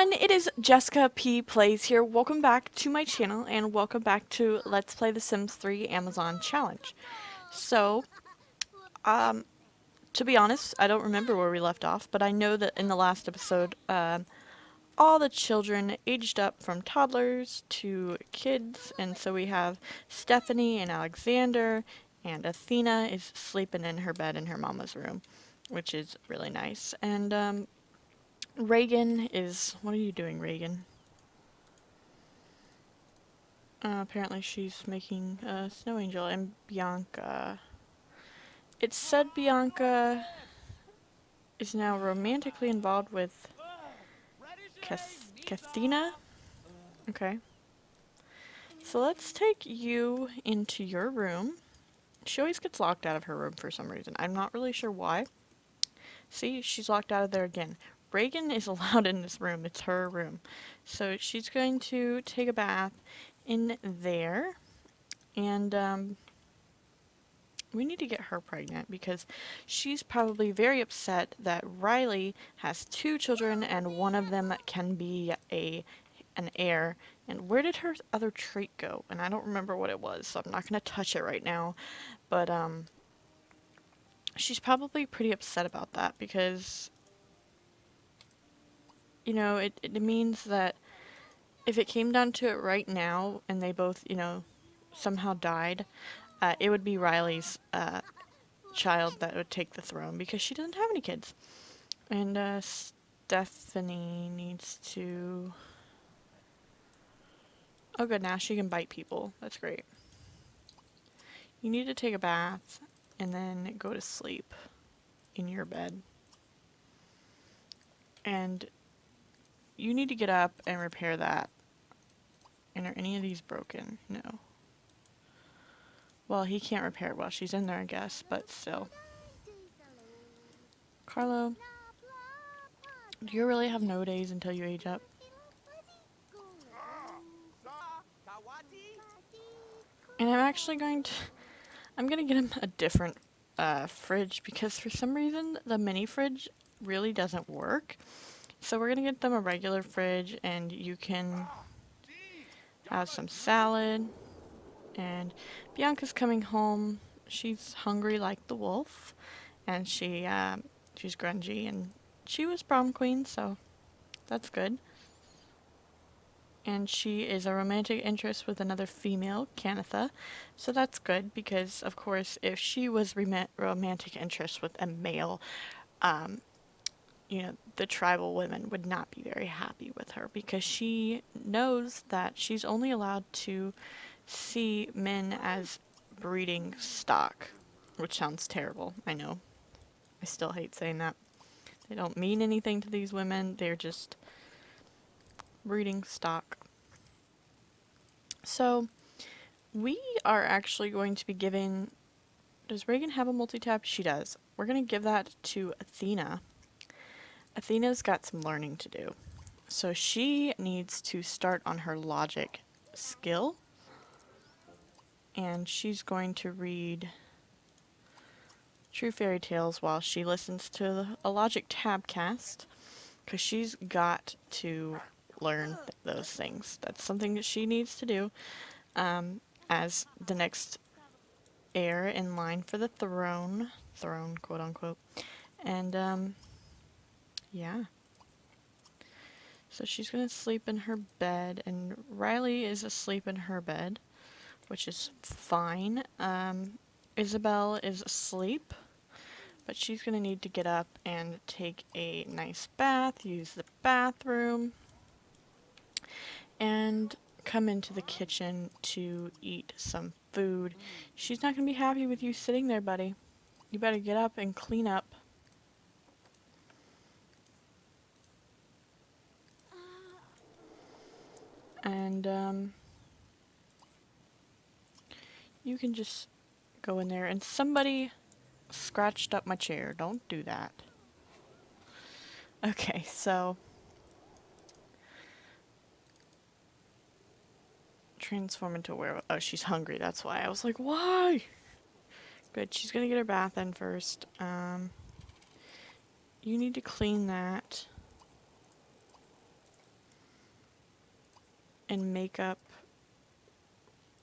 everyone, it is Jessica P Plays here. Welcome back to my channel and welcome back to Let's Play The Sims 3 Amazon Challenge. So, to be honest, I don't remember where we left off, but I know that in the last episode, all the children aged up from toddlers to kids, and so we have Stephanie and Alexander, and Athena is sleeping in her bed in her mama's room, which is really nice. And, Reagan is... What are you doing, Reagan? Apparently she's making a snow angel, and Bianca... It said Bianca is now romantically involved with Kathina? Okay. So let's take you into your room. She always gets locked out of her room for some reason. I'm not really sure why. See, she's locked out of there again. Reagan is allowed in this room. It's her room. So she's going to take a bath in there. And, we need to get her pregnant because she's probably very upset that Riley has 2 children and one of them can be an heir. And where did her other trait go? And I don't remember what it was, so I'm not going to touch it right now. But, she's probably pretty upset about that because, you know, it means that if it came down to it right now and they both, you know, somehow died, it would be Riley's, child that would take the throne because she doesn't have any kids. And Stephanie needs to... Oh good, now she can bite people. That's great. You need to take a bath and then go to sleep in your bed. And you need to get up and repair that. And are any of these broken? No. Well, he can't repair it while she's in there, I guess, but still. Carlo, do you really have no days until you age up? And I'm actually going to... I'm gonna get him a different fridge because for some reason the mini fridge really doesn't work. So we're gonna get them a regular fridge and you can have some salad. And Bianca's coming home. She's hungry like the wolf, and she's grungy, and she was prom queen, so that's good. And she is a romantic interest with another female, Canitha, so that's good because, of course, if she was romantic interest with a male, you know, the tribal women would not be very happy with her because she knows that she's only allowed to see men as breeding stock, which sounds terrible, I know. I still hate saying that. They don't mean anything to these women, they're just breeding stock. So, we are actually going to be giving... Does Reagan have a multi-tap? She does. We're going to give that to Athena. Athena's got some learning to do. So she needs to start on her logic skill. And she's going to read True Fairy Tales while she listens to a Logic Tabcast, because she's got to learn those things. That's something that she needs to do as the next heir in line for the throne, quote unquote. And yeah. So she's gonna sleep in her bed, and Riley is asleep in her bed, which is fine. Isabel is asleep, but she's gonna need to get up and take a nice bath, use the bathroom, and come into the kitchen to eat some food. She's not gonna be happy with you sitting there, buddy. You better get up and clean up. And, you can just go in there, and somebody scratched up my chair. Don't do that. Okay, so transform into a werewolf. Oh, she's hungry, that's why. I was like, why? Good, she's gonna get her bath in first. You need to clean that. and make up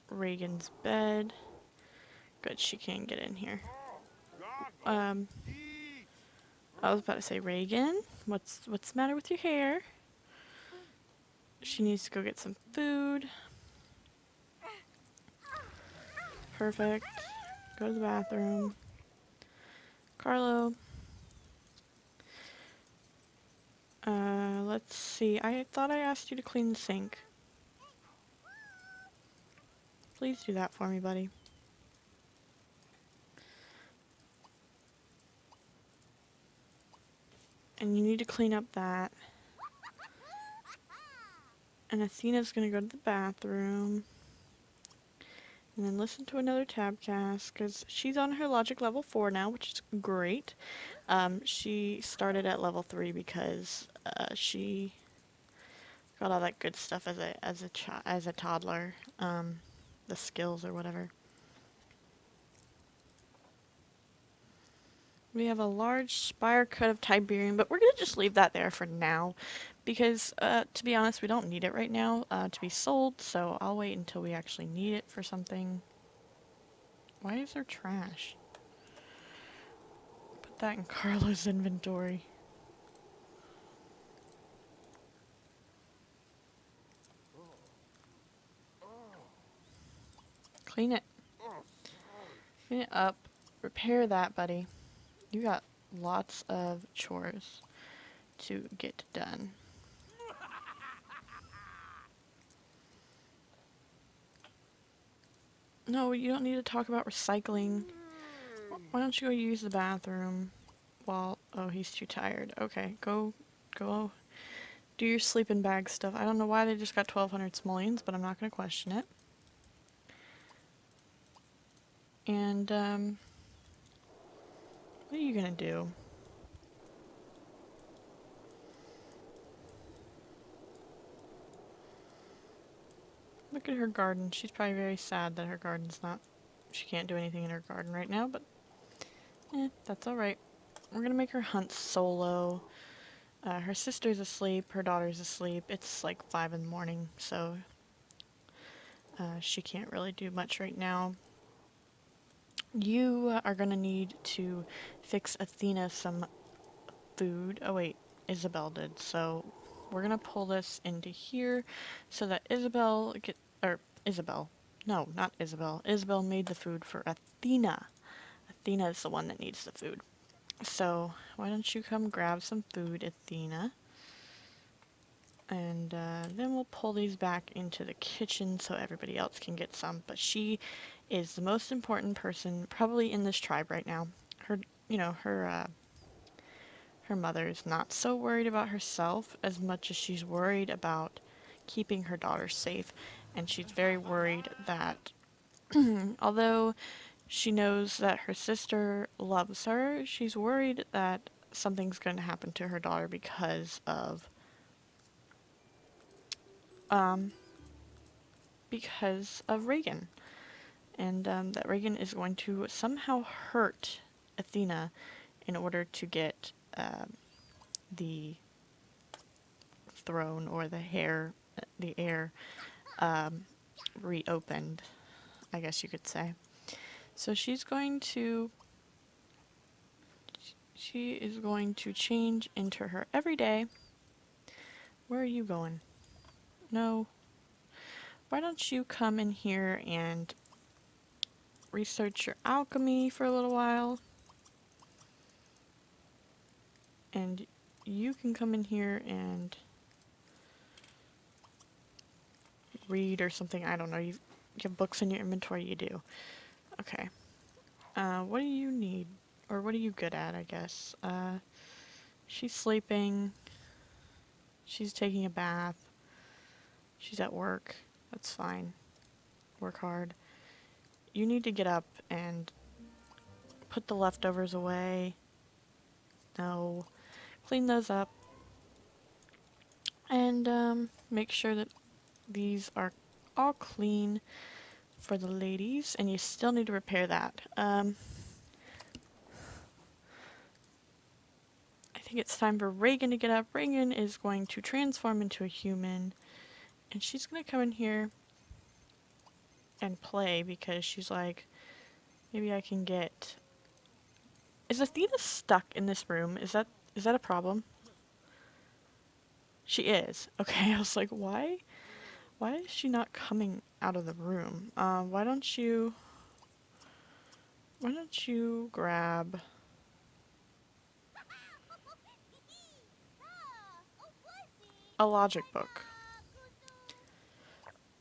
Reagan's bed. Good, she can't get in here. I was about to say, Reagan, what's the matter with your hair? She needs to go get some food. Perfect. Go to the bathroom. Carlo. Let's see. I thought I asked you to clean the sink. Please do that for me, buddy. And you need to clean up that. And Athena's gonna go to the bathroom. And then listen to another tabcast, because she's on her logic level 4 now, which is great. She started at level 3 because she got all that good stuff as a toddler, the skills or whatever. We have a large spire cut of Tiberium, but we're gonna just leave that there for now, because to be honest, we don't need it right now to be sold. So I'll wait until we actually need it for something. Why is there trash? Put that in Carla's inventory. Clean it. Clean it up. Repair that, buddy. You got lots of chores to get done. No, you don't need to talk about recycling. Why don't you go use the bathroom while... Oh, he's too tired. Okay, go do your sleeping bag stuff. I don't know why they just got 1,200 simoleons, but I'm not going to question it. And, what are you going to do? Look at her garden. She's probably very sad that her garden's not... She can't do anything in her garden right now, but... that's alright. We're going to make her hunt solo. Her sister's asleep, her daughter's asleep. It's like 5 in the morning, so she can't really do much right now. You are gonna need to fix Athena some food. Oh wait, Isabel did. So we're gonna pull this into here so that Isabel no, not Isabel. Isabel made the food for Athena. Athena is the one that needs the food. So why don't you come grab some food, Athena? And then we'll pull these back into the kitchen so everybody else can get some. But she is the most important person probably in this tribe right now. Her mother is not so worried about herself as much as she's worried about keeping her daughter safe. And she's very worried that although she knows that her sister loves her, she's worried that something's going to happen to her daughter because of Reagan. And that Reagan is going to somehow hurt Athena in order to get the throne or the heir reopened, I guess you could say. So she is going to change into her everyday. Where are you going? No. Why don't you come in here and research your alchemy for a little while? And you can come in here and read or something. I don't know. You have books in your inventory. You do. Okay. What do you need? Or what are you good at, I guess? She's sleeping. She's taking a bath. She's at work. That's fine. Work hard. You need to get up and put the leftovers away. No. Clean those up. And make sure that these are all clean for the ladies. And you still need to repair that. I think it's time for Reagan to get up. Reagan is going to transform into a human And she's gonna come in here and play because she's like, maybe I can get... Is Athena stuck in this room? Is that a problem? She is. Okay, I was like, why? Why is she not coming out of the room? Why don't you grab a logic book?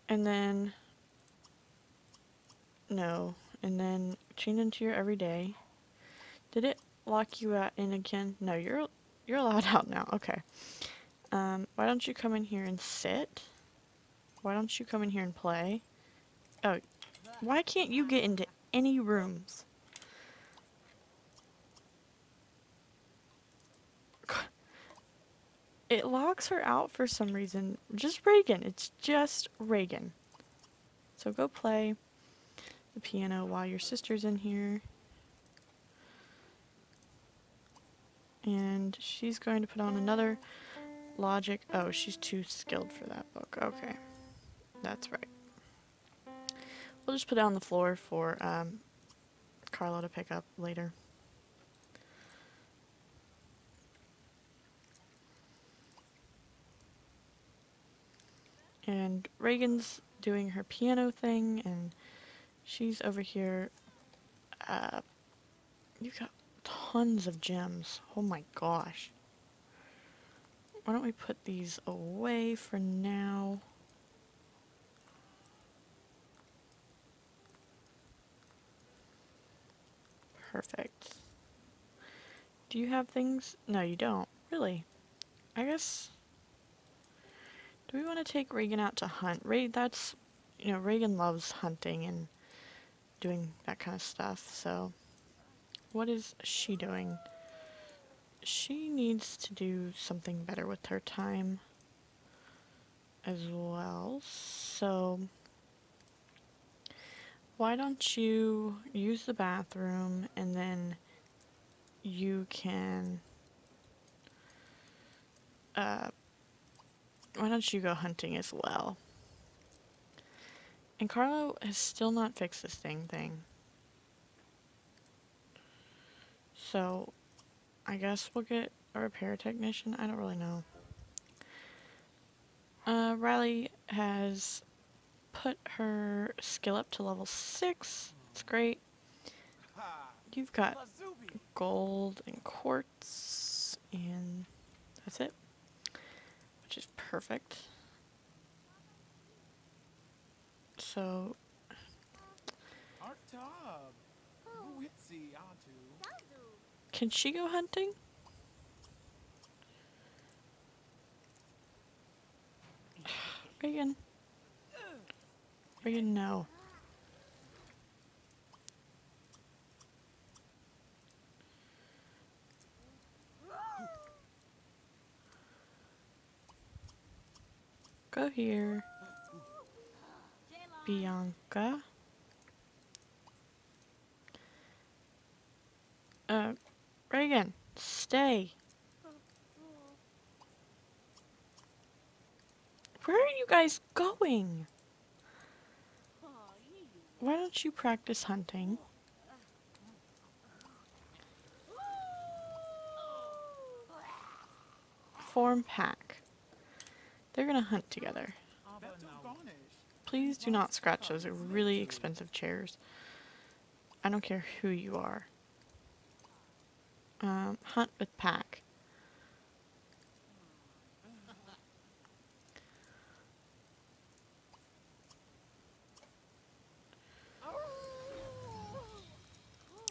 And then, no, and then change into your everyday. Did it lock you out in again? No, you're allowed out now. Okay. Why don't you come in here and sit? Why don't you come in here and play? Oh, why can't you get into any rooms? It locks her out for some reason. Just Reagan. It's just Reagan. So go play the piano while your sister's in here. And she's going to put on another logic. Oh, she's too skilled for that book. Okay. That's right. We'll just put it on the floor for Carlo to pick up later. And Reagan's doing her piano thing, and she's over here. You've got tons of gems. Oh my gosh. Why don't we put these away for now? Perfect. Do you have things? No, you don't. Really? I guess... Do we want to take Reagan out to hunt? That's... You know, Reagan loves hunting and doing that kind of stuff, so... What is she doing? She needs to do something better with her time as well, so... Why don't you use the bathroom and then you can... why don't you go hunting as well? And Carlo has still not fixed this thing. So, I guess we'll get a repair technician. I don't really know. Riley has put her skill up to level 6. It's great. You've got gold and quartz, and that's it. Which is perfect. So... Can she go hunting? Reagan. Reagan, no. Go here. Bianca. Reagan, stay. Where are you guys going? Why don't you practice hunting? Form pack. They're gonna hunt together. Please do not scratch those. They're really expensive chairs. I don't care who you are. Hunt with pack.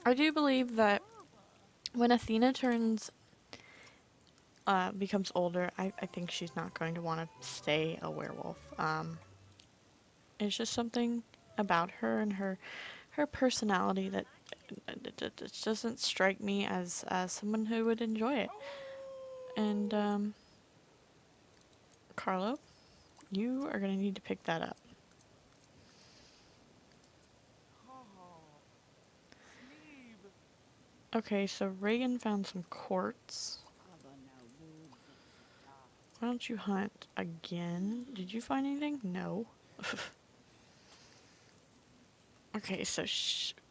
I do believe that when Athena becomes older, I think she's not going to want to stay a werewolf. It's just something about her and her personality that it doesn't strike me as someone who would enjoy it. And Carlo, you are going to need to pick that up. Okay, so Reagan found some quartz. Why don't you hunt again? Did you find anything? No. Okay, so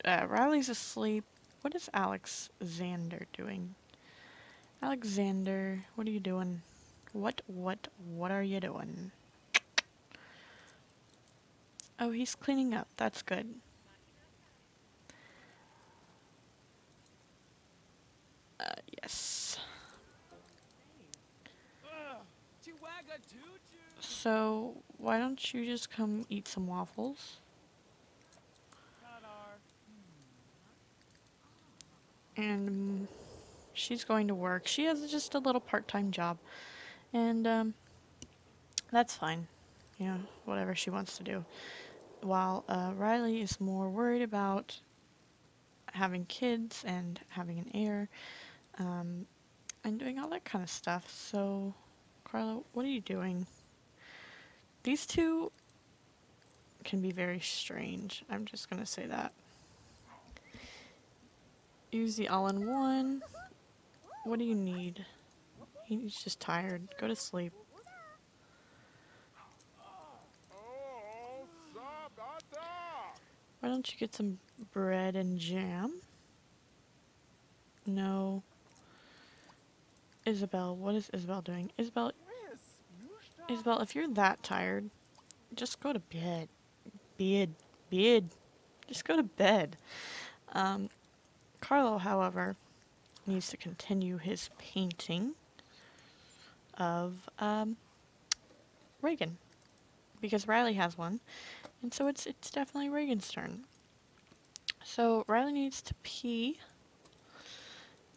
Riley's asleep. What is Alexander doing? Alexander, what are you doing? What are you doing? Oh, he's cleaning up. That's good. Yes. So, why don't you just come eat some waffles? And she's going to work. She has just a little part-time job. And that's fine. You know, whatever she wants to do. While Riley is more worried about having kids and having an heir, and doing all that kind of stuff. So, Carlo, what are you doing? These two can be very strange. I'm just gonna say that. Use the all-in-one. What do you need? He's just tired. Go to sleep. Why don't you get some bread and jam? No. Isabel, what is Isabel doing? Isabel, if you're that tired, just go to bed. Bed. Just go to bed. Carlo, however, needs to continue his painting of Reagan, because Riley has one, and so it's definitely Reagan's turn. So Riley needs to pee,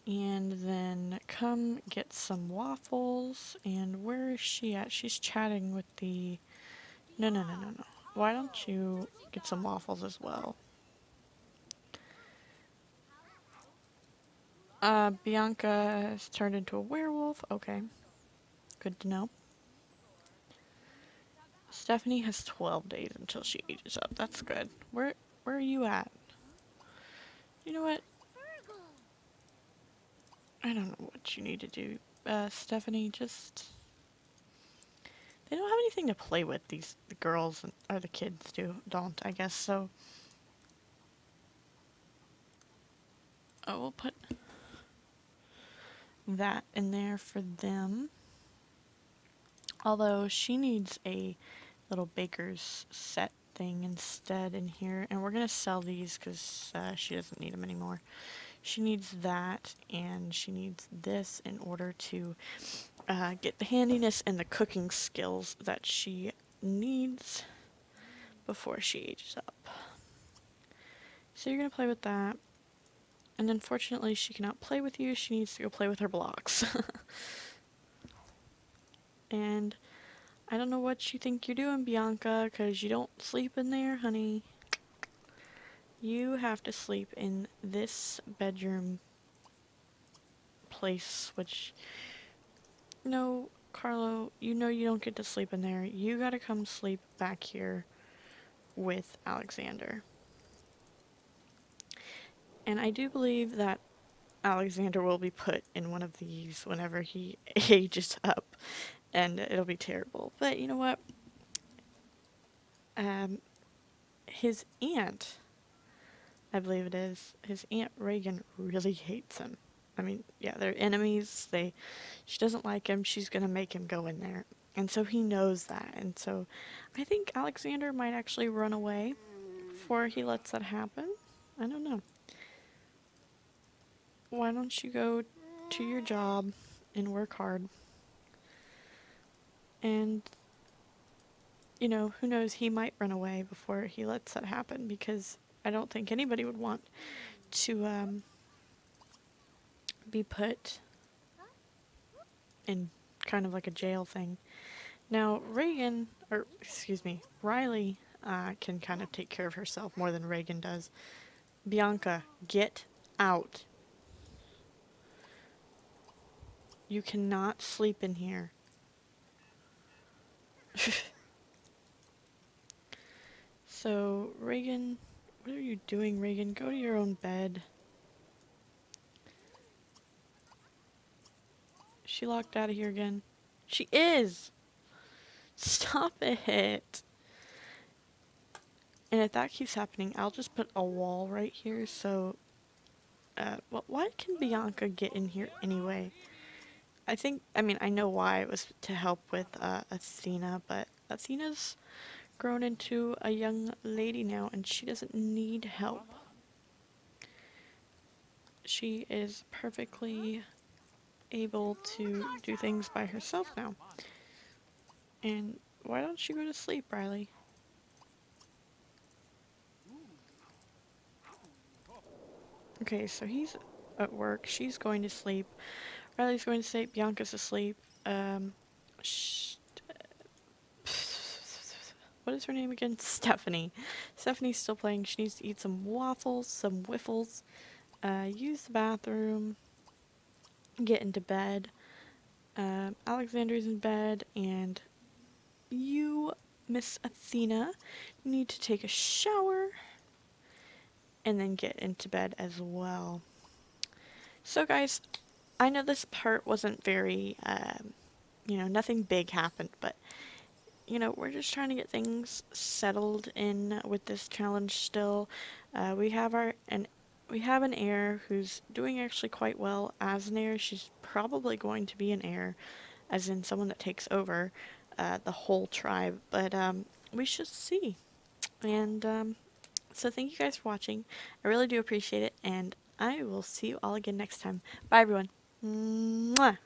and then come get some waffles. And where is she at? She's chatting with the... No. Why don't you get some waffles as well? Bianca has turned into a werewolf. Okay. Good to know. Stephanie has 12 days until she ages up. That's good. Where are you at? You know what? I don't know what you need to do. Stephanie, just... They don't have anything to play with, the girls, or the kids don't, I guess, so... Oh, we'll put that in there for them. Although, she needs a little baker's set thing instead in here. And we're going to sell these because she doesn't need them anymore. She needs that, and she needs this in order to get the handiness and the cooking skills that she needs before she ages up. So you're going to play with that. And unfortunately, she cannot play with you. She needs to go play with her blocks. And I don't know what you think you're doing, Bianca, because you don't sleep in there, honey. You have to sleep in this bedroom place, which... No, Carlo, you know you don't get to sleep in there. You gotta come sleep back here with Alexander. And I do believe that Alexander will be put in one of these whenever he ages up. And it'll be terrible. But you know what? His aunt, I believe it is, his Aunt Reagan really hates him. I mean, yeah, they're enemies. She doesn't like him. She's gonna make him go in there. And so he knows that. And so I think Alexander might actually run away before he lets that happen. I don't know. Why don't you go to your job and work hard? And, you know, who knows, he might run away before he lets that happen, because I don't think anybody would want to be put in kind of like a jail thing. Now, Riley can kind of take care of herself more than Reagan does. Bianca, get out. You cannot sleep in here. So, Reagan, what are you doing, Reagan? Go to your own bed. Is she locked out of here again? She is! Stop it! And if that keeps happening, I'll just put a wall right here so... well, why can Bianca get in here anyway? I mean, I know why. It was to help with Athena, but Athena's grown into a young lady now and she doesn't need help. She is perfectly able to do things by herself now. And why don't you go to sleep, Riley? Okay, so he's at work. She's going to sleep. Riley's going to sleep. Bianca's asleep. Sh what is her name again? Stephanie. Stephanie's still playing. She needs to eat some waffles, some wiffles, use the bathroom, get into bed. Alexander's in bed, and you, Miss Athena, need to take a shower and then get into bed as well. So guys, I know this part wasn't very, you know, nothing big happened, but, you know, we're just trying to get things settled in with this challenge still. We have an heir who's doing actually quite well as an heir. She's probably going to be an heir, as in someone that takes over the whole tribe, but we shall see. And so thank you guys for watching. I really do appreciate it, and I will see you all again next time. Bye, everyone. Mwah!